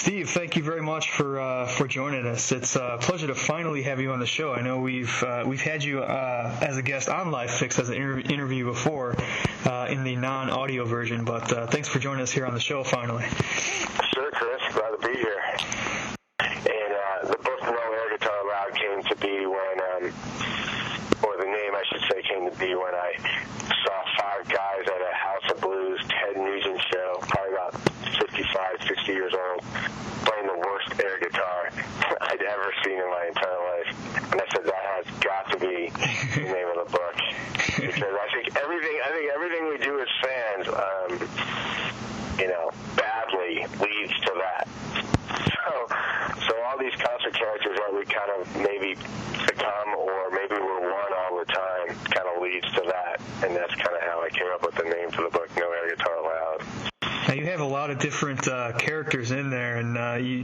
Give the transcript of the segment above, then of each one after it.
Steve, thank you very much for joining us. It's a pleasure to finally have you on the show. I know we've had you as a guest on Live Fix as an interview before in the non-audio version, but thanks for joining us here on the show finally. Sure, Chris. Glad to be here. And the book No Air Guitar Allowed came to be when, or the name I should say came to be when I saw 5 guys at a House of Blues Ted Nugent show, probably about 55, 60 years old, playing the worst air guitar I'd ever seen in my entire life. And I said, that has got to be the name of the book. Because I think everything we do as fans, badly leads to that. So all these concert characters that we kind of maybe become or maybe we're one all the time kind of leads to that. And that's kind of how I came up with the name for the book, No Air Guitar Allowed. Now you have a lot of different characters in there, and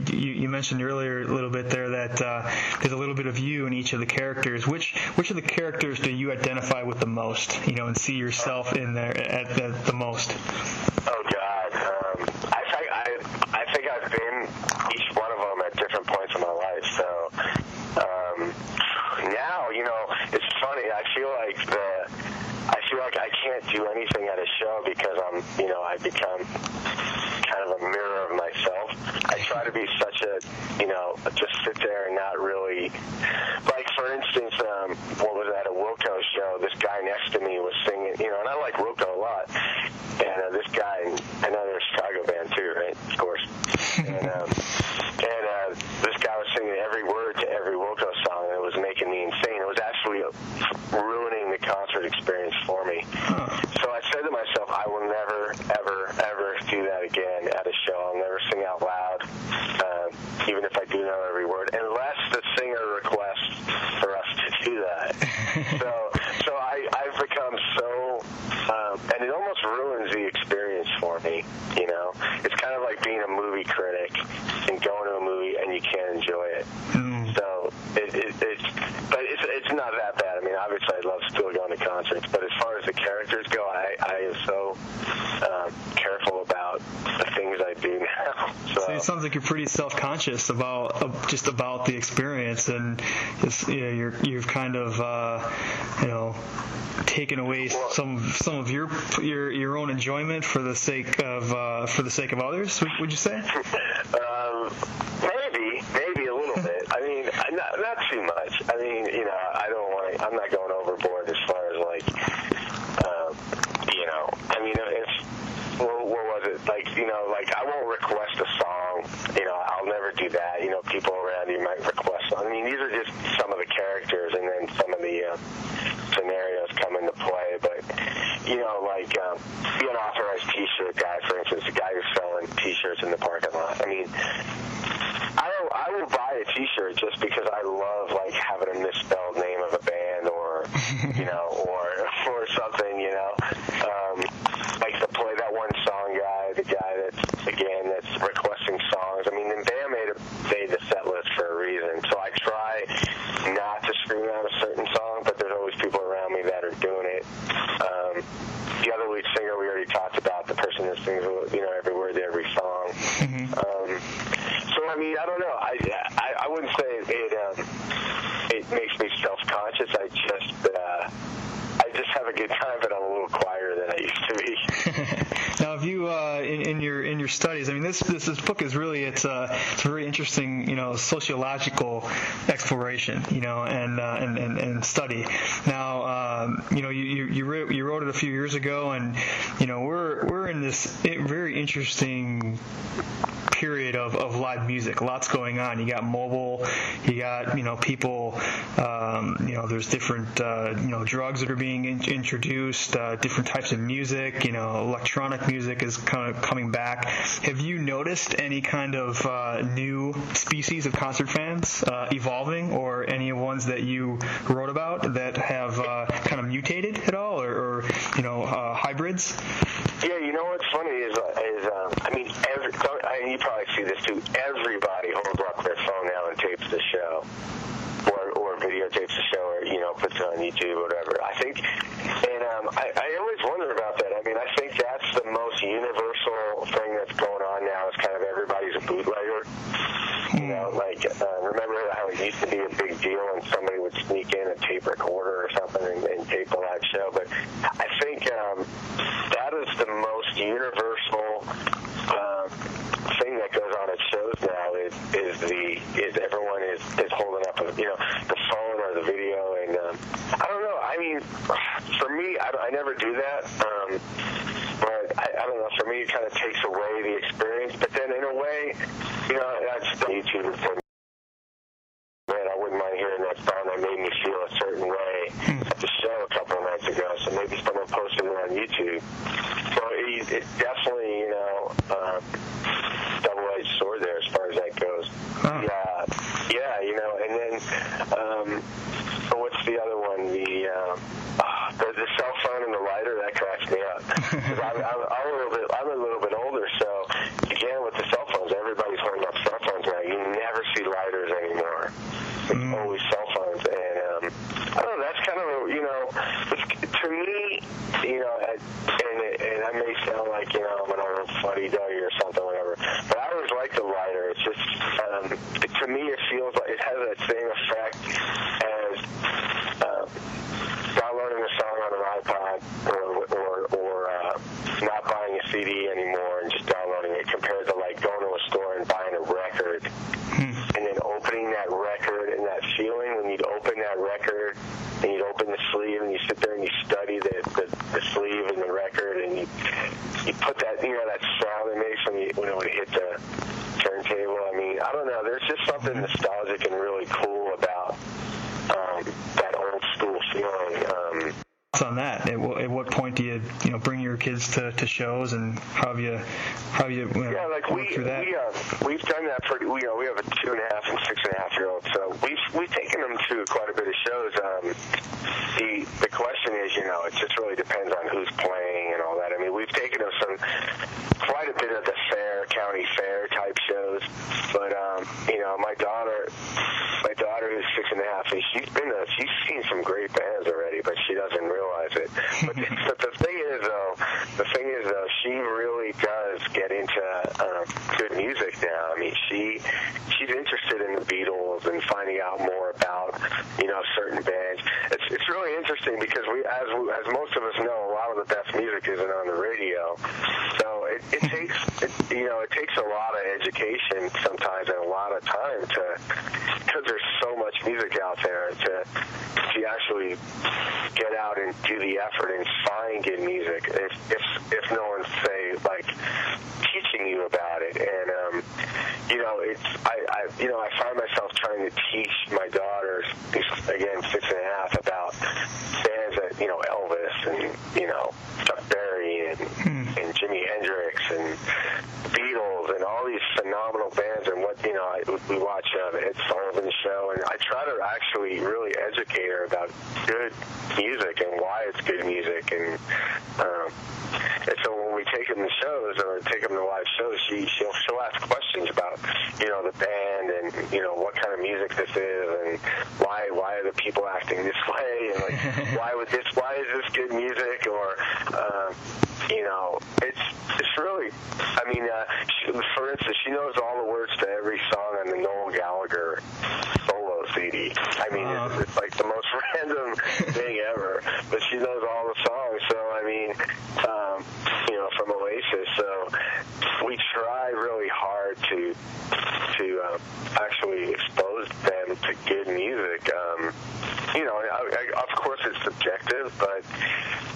you mentioned earlier a little bit there that there's a little bit of you in each of the characters. Which of the characters do you identify with the most, and see yourself in there at the most? Oh God, I think I've been each one of them at different points in my life. So now, it's funny. I feel like I can't do anything at a show because I become kind of a mirror of myself. I try to be such a, just sit there and not really, like for instance, what was at a Wilco show, this guy next to me was singing, and I like Wilco a lot, and this guy, I know they're a Chicago band too, right, of course, and this guy was singing every word to every Wilco song, and it was making me insane. It was actually ruining the concert experience for me. So I said to myself, I will never, ever, ever do that again at a show. I'll never sing out loud, even if I do know every word, unless the singer requests for us to do that. So I've become so, and it almost ruins the experience for me, It's kind of like being a movie critic and going to a movie and you can't enjoy it. So it's not that bad. I mean, obviously I love still going to concerts, but as far as the characters go, I am so careful about the things I do now. So it sounds like you're pretty self-conscious about the experience, and you've kind of taken away some of your own enjoyment for the sake of others. Would you say? Maybe a little bit. I mean, not too much. I mean, I'm not going overboard as far as I mean, it's, what was it? I won't request a song. I'll never do that. People around you might request. I mean, these are just some of the characters, and then some of the scenarios come into play. But be an authorized T-shirt guy, for instance, a guy who's selling T-shirts in the parking lot. I mean, I will buy a T-shirt just because I love having a misspelled name of a band or or something. Like to play that one song guy, the guy that's requesting songs. I mean, the band made the set list for a reason. So I try not to scream out a certain song, but there's always people around me that are doing it. The other lead singer we already talked about, the person that sings every word to every song. So I mean, I don't know. I wouldn't say it makes me self-conscious. I just have a good time, but I'm a little quieter than I used to be. Now, have you in your studies? I mean, this book is really it's a very interesting sociological exploration, and study. Now, you wrote it a few years ago, and we're in this very interesting period of live music. Lots going on. You got mobile. You got people. There's different drugs that are being introduced. Different types of music. Electronic music is kind of coming back. Have you noticed any kind of new species of concert fans evolving, or any ones that you wrote about that have kind of mutated at all, or hybrids? Yeah, what's funny is I mean, you probably see this too. Everybody holds up their phone now and tapes the show, or videotapes the show, or puts it on YouTube or whatever. I think, and I always wonder about that. I mean, I think that's the most universal thing that's going on now. Is kind of everybody's a bootlegger. know, like, remember how it used to be a big deal when somebody would sneak in a tape recorder or something and tape a live show? But I think that is the most universal thing that goes on at shows now is everyone is holding up the phone or the video, and I don't know. I mean, for me, I never do that. But I don't know. For me, it kind of takes away the experience. But then, in a way, that's YouTube. Man, I wouldn't mind hearing that song that made me feel a certain way at the show a couple of nights ago. So maybe someone posted it on YouTube. So it's definitely, double-edged sword there as far as that goes. Huh. Yeah, and then what's the other one? The cell phone and the lighter, that cracks me up. 'Cause I'm a little bit older, so again with the cell phones, everybody's holding up cell phones now. You never see lighters anymore. It's always cell phones, and I don't know. That's kind of to me, and I may sound like I'm an old fuddy-duddy or something, whatever. But I always like the lighter. It's just to me, it feels like it has that same effect as downloading a song on an iPod or not buying a CD anymore and just downloading it, compared to like going to a store and buying a record and then opening that record, and that feeling when you'd open that record and you'd open the sleeve and you sit there and you study the sleeve and the record, and you put that that sound it makes when it would hit the turntable. I mean, I don't know. There's just something nostalgic and really cool about that old school feeling. On that, at what point do you bring your kids to shows, and how have you worked through that? We've done that pretty. We have a 2.5 and 6.5-year-old, so we've taken them to quite a bit of shows. The question is, it just really depends on who's playing and all that. I mean, we've taken them quite a bit of the county fair type shows, but my daughter who's 6.5, she's seen some great bands already, but she doesn't realize it. But the thing is though, she really does get into good music now. I mean, she's interested in the Beatles and finding out more about certain bands. It's really interesting because as most of us know, a lot of the best music isn't on the radio. So it takes a lot of education sometimes and a lot of time because there's so much music out there to actually get out and do the effort and find good music if no one's teaching you about it. And I find myself trying to teach my daughters, again 6.5, about bands that Elvis and Chuck Berry and Jimi Hendrix and Beatles and all these phenomenal bands, and what we watch Ed Sullivan's show, and I try to actually really educate her about good music and why it's good music, and so when we take them to shows or take them to live shows, she'll ask questions about the band and what kind of music this is, and why are the people acting this way, and why is this good music, or it's really, I mean, for instance, she knows all the words to every song on the Noel Gallagher solo CD. I mean, it's like the most random thing ever, but she knows all the songs. So I mean, from Oasis. So we try really hard to actually expose them to good music. Of course, it's subjective, but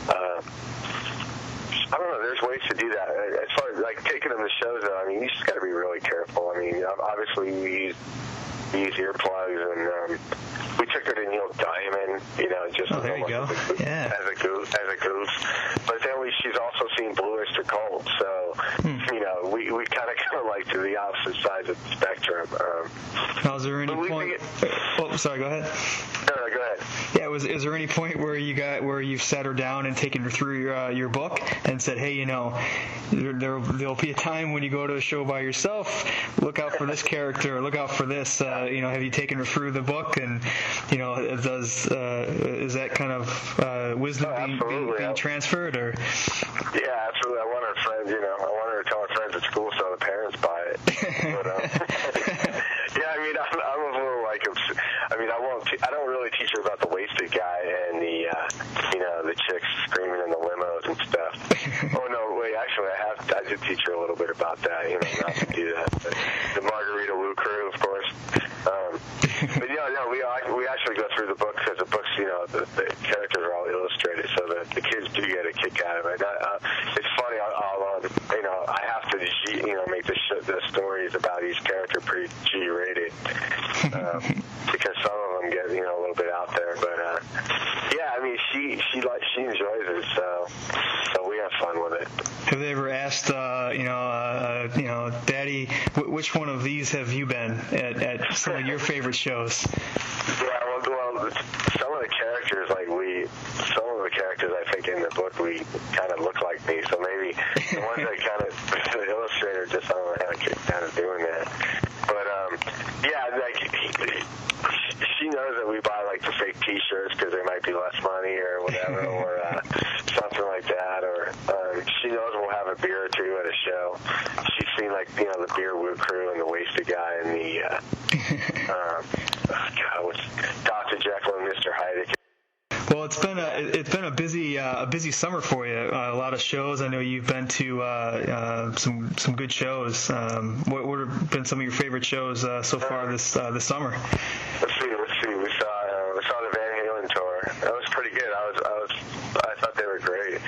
I don't know. There's ways to do that. As far as taking them to shows, though, I mean, you just got to be really careful. I mean, obviously we use earplugs, and we took her to Neil Diamond, just there you go. as a goof. But then she's also seen Blue Oyster Cult, so we kind of go to the opposite sides of the spectrum. Now, is there any point? Sorry, go ahead. No, go ahead. Yeah, is there any point where you've sat her down and taken her through your book and said, hey, there'll be a time when you go to a show by yourself, look out for this character, or look out for this. Have you taken her through the book, and is that kind of wisdom being transferred, or? Yeah, absolutely. I want her friends. I want her to tell her friends at school so the parents buy it. But, Yeah, I mean, I'm a little like, I mean, I don't really teach her about the wasted guy and the, the chicks screaming in the limos and stuff. Oh no, wait, actually, I did teach her a little bit about that, not to do that. But the Margarita Woo crew, of course. But we actually go through the book because the books, the characters are all illustrated, so the kids do get a kick out of it. It's funny, I have to, make the stories about each character pretty G-rated, because some of them get, a little bit out there. But yeah, I mean, she enjoys it, so we have fun with it. Have they ever asked, Daddy, which one of these have you been at some of your favorite shows? Yeah, well, some of the characters, I think in the book we kind of look like me, so maybe the ones that kind of the illustrator just I don't know how to get kind of doing that. But yeah, she knows that we buy like the fake T-shirts because there might be less money or whatever, or something like that, or she knows we'll have a beer or two at a show. She's seen the Beer Woo crew and the Wasted Guy and the Dr. Jekyll and Mr. Hyde. Well, it's been a busy summer for you. A lot of shows. I know you've been to some good shows. What have been some of your favorite shows so far this summer? Let's see. We saw the Van Halen tour. That was pretty good. I thought they were great.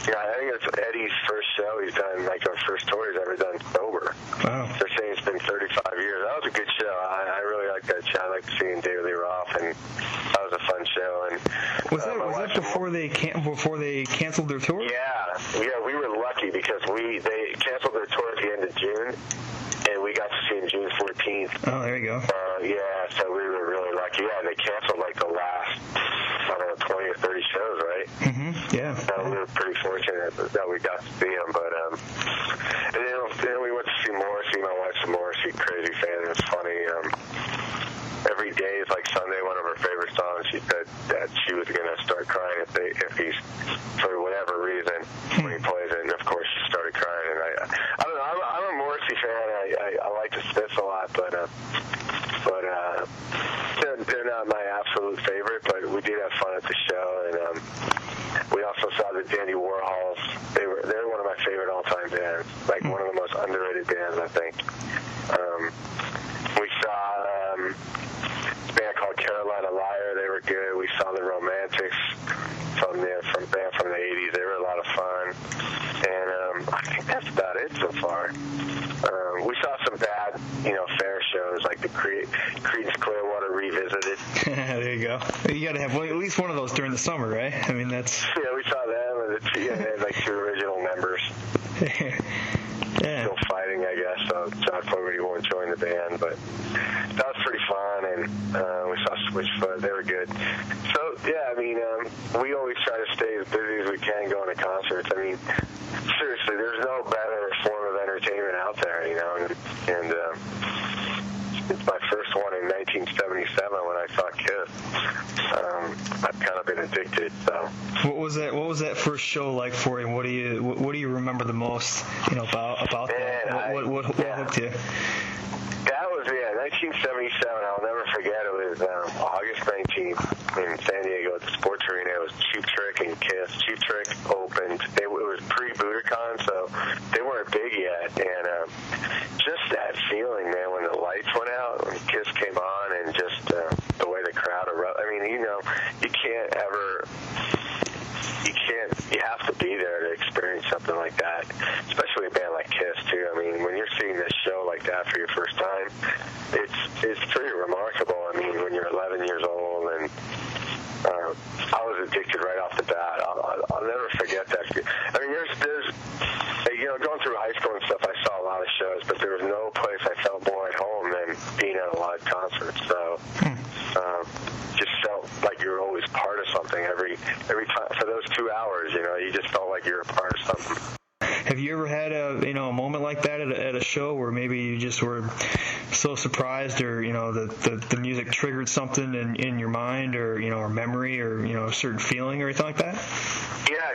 Yeah, I think it's Eddie's first show he's done, our first tour he's ever done sober. Wow. They're saying it's been 35 years. That was a good show. I really liked that show. I liked seeing David Lee Roth, and that was a fun show. And was that before they canceled their tour? Yeah, we were lucky because they canceled their tour at the end of June, and we got to see them June 14th. Oh, there you go. Yeah, so we were really lucky. Yeah, they canceled the last, 20 or 30 shows, right? Mm-hmm. Yeah. We were pretty fortunate that we got to see them, but and then we went to see Morrissey. My wife's a Morrissey crazy fan. It's funny. Every day is like Sunday, one of her favorite songs. She said that she was going to start crying if he's, for whatever reason, when he plays it. And of course, she started crying. And I don't know. I'm a Morrissey fan. I like the Smiths a lot, but they're not my absolute favorite. But we did have fun at the show, and we also saw the Dandy Warhols. They're one of my favorite all-time bands. One of the most underrated bands, I think. We saw a band called Carolina Liar. They were good. We saw the Romantics from the 80s. They were a lot of fun. And I think that's about it so far. We saw some bad, fair shows like the Creedence Clearwater Revisited. There you go. You got to have at least one of those during the summer, right? I mean, that's... Yeah, we saw them, and they had two original members. Yeah. Still fighting, I guess. So John Fogerty won't join the band, but that was pretty fun. And we saw Switchfoot; they were good. So yeah, I mean, we always try to stay as busy as we can going to concerts. I mean, seriously, there's no better form of entertainment out there, And it's my first one in 1977 when I saw Kiss. I've kind of been addicted. So. What was that first show like for you? What do you remember the most? About that. What hooked you? That was 1977. I'll never forget. It was August 19th in San Diego at the Sports Arena. It was Cheap Trick and Kiss. Cheap Trick opened. It was pre-Budokan, so they weren't big yet. And just that feeling, man, when the lights went out, when Kiss came on, and just the way the crowd erupted. I mean, you have to be there to experience something like that, especially a band like Kiss too. I mean, when you're seeing this show like that for your first time, it's pretty remarkable. I mean, when you're 11 years old, and I was addicted right off the bat. I'll never forget that. I mean, there's going through high school and stuff, I saw a lot of shows, but there was no place I felt more at home than being at a live concert. So just felt like you were always part of something every time. For those 2 hours, you just felt like you were a part of something. Have you ever had a moment like that at a show where maybe you just were so surprised, or the music triggered something in your mind, or or memory, or a certain feeling or anything like that? Yeah, I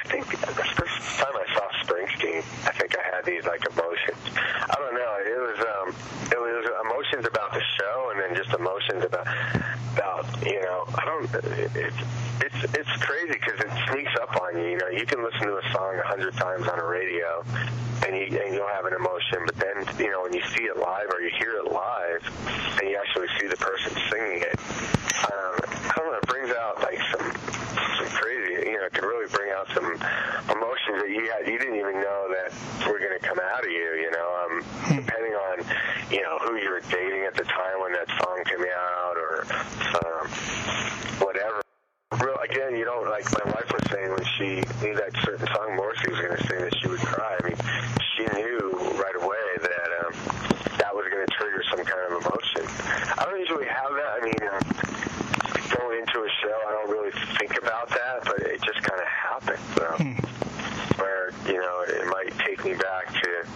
think the first time I saw Springsteen, I think I had these emotions. I don't know. It was emotions about the show, and then just emotions about you know, it's crazy because it sneaks up on you. You know, you can listen to a song 100 times on a radio, and you'll have an emotion, but then, you know, when you see it live or you hear it live, and you actually see the person singing it, I don't know, it brings out like some crazy, you know, it can really bring out some emotions that you didn't even know that were going to come out of you, you know, depending on, you know, who you were dating at the time when that song came out, or whatever. Again, you don't, like my wife was saying when she knew that certain song Morrissey was going to sing, that she would cry. I mean, she knew right away that that was going to trigger some kind of emotion. I don't usually have that. I mean, going into a show, I don't really think about that, but it just kind of happens. Where, you know, it might take me back to,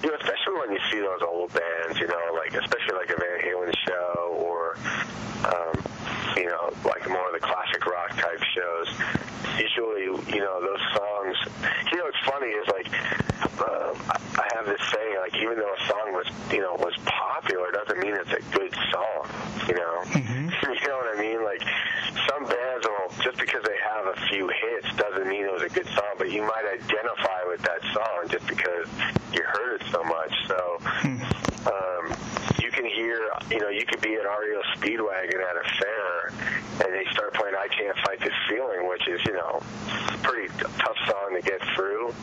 you know, especially when you see those old bands, you know, like, especially like a Van Halen show, or, you know, like more of the classic rock type shows. Usually, you know, those songs, you know, what's funny is, like, I have this saying, like, even though a song was, you know, was popular, doesn't mean it's a good song, you know? You know what I mean? Like, some bands will, just because they have a few hits doesn't mean it was a good song, but you might identify with that song just because you heard it so much. So, you can hear, you know, you could be at REO Speedwagon at a fair, and they start playing I Can't Fight This Feeling, which is, you know, a pretty tough song to get through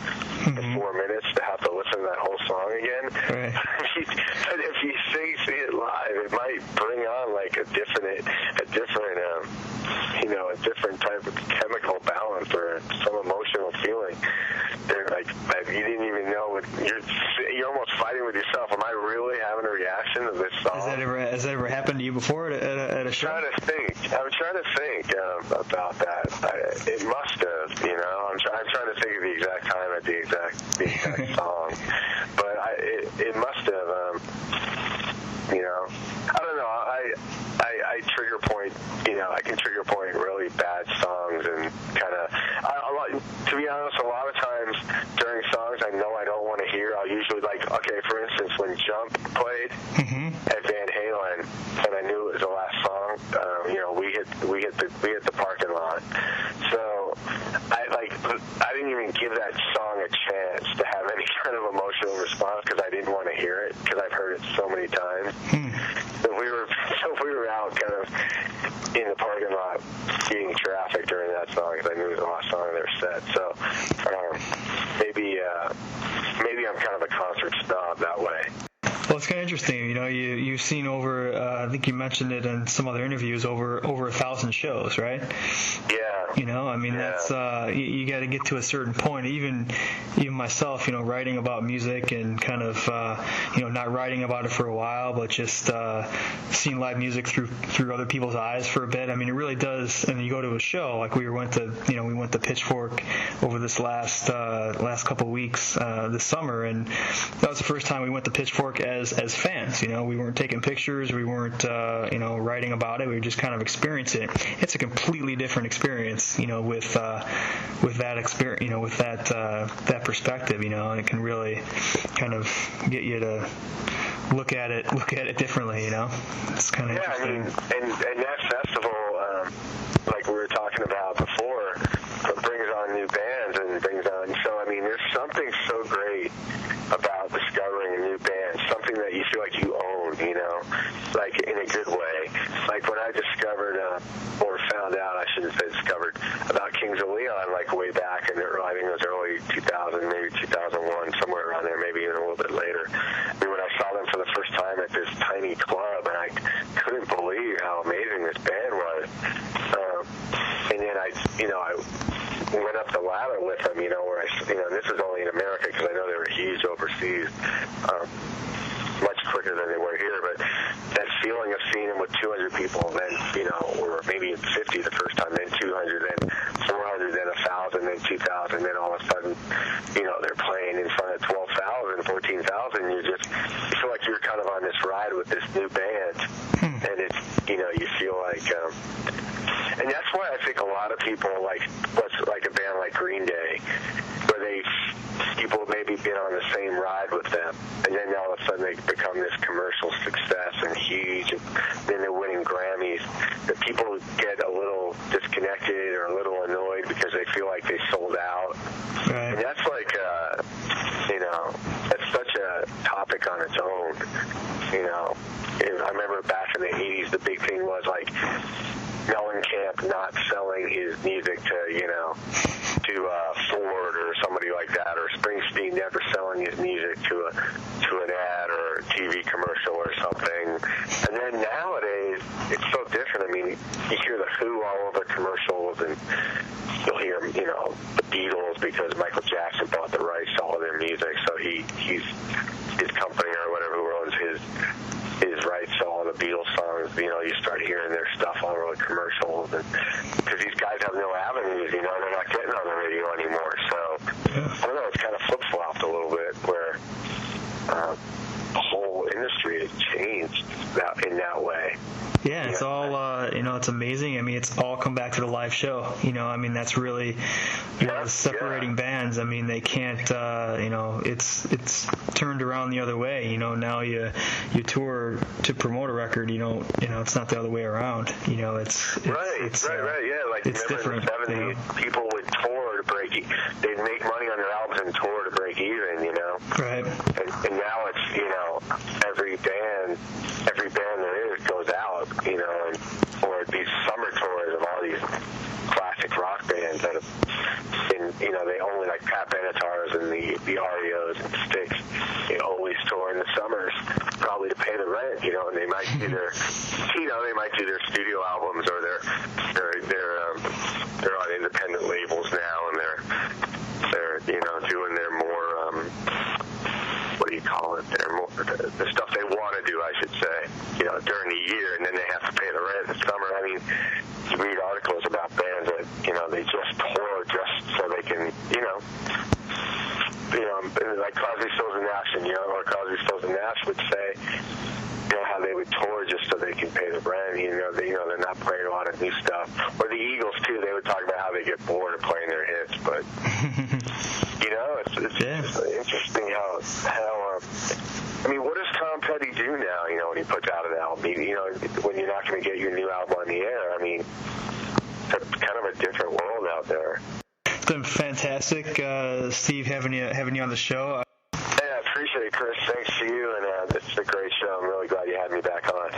in 4 minutes, to have to listen to that whole song again. Right. But if you see it live, it might bring on like a different, you know, a different type of chemical balance or some emotional feeling. They're like you didn't even know what you're almost fighting with yourself. Am I really having a reaction to this song? Has that ever happened to you before at a show? I'm trying to think about that. It must have, you know. I'm trying to think of the exact time at the exact song, but it must have. You know, I don't know. I trigger point. You know, I can trigger point really bad songs, and kind of. To be honest, a lot of times during songs I know I don't want to hear, I'll usually, like, okay, for instance, when Jump played at Van Halen, and I knew it was the last song, you know, we hit the parking lot. So I didn't even give that song a chance to have any kind of emotional response, because I didn't want to hear it, because I've heard it so many times. So we were out kind of in the parking lot beating traffic during that song, because I knew it was the last song of their set. So maybe I'm kind of a concert snob that way. Well, it's kind of interesting. You know, you've seen over, I think you mentioned it in some other interviews, over 1,000 shows, right? Yeah. You know, I mean, that's you got to get to a certain point. Even myself, you know, writing about music and kind of, you know, not writing about it for a while, but just seeing live music through other people's eyes for a bit. I mean, it really does. And you go to a show, like we went to Pitchfork over this last couple of weeks this summer, and that was the first time we went to Pitchfork as fans. You know, we weren't taking pictures, we weren't you know, writing about it. We were just kind of experiencing it. It's a completely different experience, you know, with that experience, you know, with that perspective, you know, and it can really kind of get you to look at it differently, you know. It's kind of interesting. I mean, and that festival, like we were talking about before, brings on new bands and brings on. So I mean, there's something so great about discovering a new band, something that you feel like you own, you know, like in a good way. Like when I discovered, or found out, I shouldn't say discovered, about Kings of Leon, like way back in I think it was early 2000, maybe 2001, somewhere around there, maybe even a little bit later. I mean, when I saw them for the first time at this tiny club, and I couldn't believe how amazing this band was. And then I went up the ladder with them, you know, where this is only in America, because I know they were huge overseas, much quicker than they were here, but that feeling of seeing them with 200 people, then, you know, or maybe 50 the first time, then 200, then 400, then 1,000, then 2,000, then all of a sudden, you know, they're playing in front of 12,000, 14,000, you feel like you're kind of on this ride with this new band, and it's, you know, you feel like, and that's why I think a lot of people like a band like Green Day, where people maybe been on the same ride with them, and then all of a sudden they become this commercial success and you know, I remember back in the 80s, the big thing was like Mellencamp not selling his music to, you know, to Ford or somebody like that, or Springsteen never selling his music to an ad or a TV commercial or something. And then nowadays, it's so different. I mean, you hear the Who all over commercials, and you'll hear, you know, the Beatles because Michael Jackson bought the rights to all of their music, so he's his company or whatever who owns his rights to all the Beatles songs. You know, you start hearing their stuff all over the commercials, and because these guys have no avenues, you know, they're not getting on the radio anymore. So I don't know, it's kind of flip-flopped a little bit where the whole industry has changed in that way. Yeah, it's all, you know, it's amazing. I mean, it's all come back to the live show. You know, I mean, that's really what is separating bands. I mean, they can't, you know, it's turned around the other way. You know, now you tour to promote a record. You know, it's not the other way around. You know, it's right. Yeah, like it's remember in the 70s, you know? people would tour to break. They'd make money on their albums and tour to break even. You know, right. And now it's, you know, every band there is goes out, you know, and or these summer tours of all these classic rock bands that have been, you know, they only like Pat Benatar's and the REOs and Styx, they always tour in the summers, probably to pay the rent, you know, and they might do their, you know, they might do their studio albums or they're on independent labels now, and they're you know, doing their more what do you call it? They're more the stuff they want to do, I should say, you know, during the year, and then they have to pay the rent in the summer. I mean, you read articles about bands that, you know, they just tour just so they can, you know, like Crosby, Stills and Nash, and, you know, or Crosby, Stills and Nash would say, you know, how they would tour just so they can pay the rent. You know, they're not playing a lot of new stuff. Or the Eagles too. They would talk about how they get bored of playing their hits, but you know, it's interesting how. I mean, what does Tom Petty do now? You know, when he puts out an album, you know, when you're not going to get your new album on the air. I mean, it's kind of a different world out there. It's been fantastic, Steve, having you on the show. Yeah, I appreciate it, Chris. Thanks to you, and it's a great show. I'm really glad you had me back on.